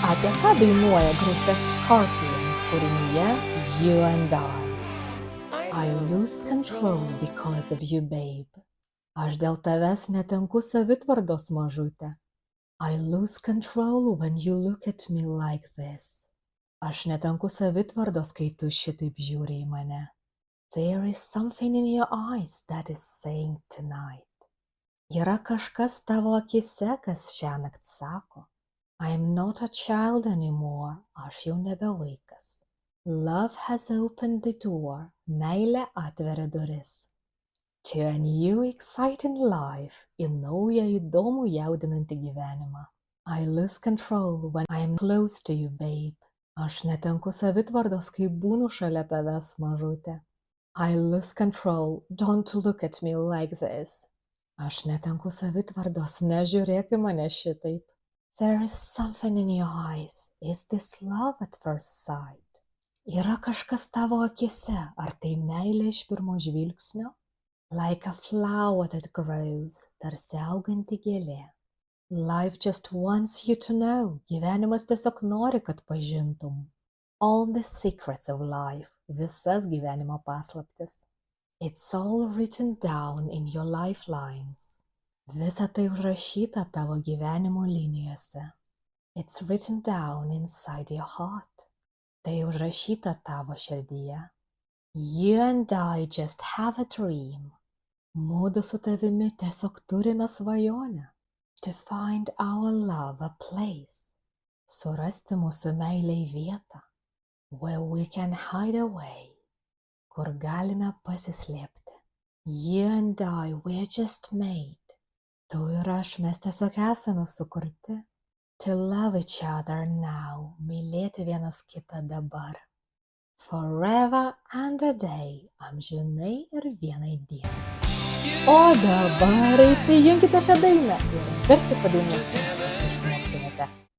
Apie ką dainuoja grupė Scorpions kūrinyje You and I lose control because of you, babe. Aš dėl tavęs netenku savitvardos, mažute. I lose control when you look at me like this. Aš netenku savitvardos, kai tu šitaip žiūri į mane. There is something in your eyes that is saying tonight. Yra kažkas tavo akise, kas šiąnakt sako. I am not a child anymore, aš jau nebe vaikas. Love has opened the door, meilė atveria duris. To a new exciting life, į naują įdomų jaudinantį gyvenimą. I lose control when I am close to you, babe. Aš netenku savitvardos, kai būnu šalia tavęs, mažute. I lose control, don't look at me like this. Aš netenku savitvardos, nežiūrėk į mane šitaip. There is something in your eyes. Is this love at first sight? Yra kažkas tavo akise, ar tai meilė iš pirmo žvilgsnio? Like a flower that grows, tarsi auganti gėlė. Life just wants you to know. Gyvenimas tiesiog nori, kad pažintum. All the secrets of life, visas gyvenimo paslaptis. It's all written down in your lifelines. Visa tai užrašyta tavo gyvenimo linijose. It's written down inside your heart. Tai užrašyta tavo širdyje. You and I just have a dream. Mudu su tavimi tiesiog turime svajonę. To find our love a place. Surasti mūsų meilei vietą. Where we can hide away. Kur galime pasislėpti. You and I, we're just made. Tu ir aš, mes tiesiog esame sukurti. To love each other now, mylėti vienas kitą dabar. Forever and a day, amžinai ir vienai dienai. O dabar įsijunkite šią dainą ir garsiai padainuosime.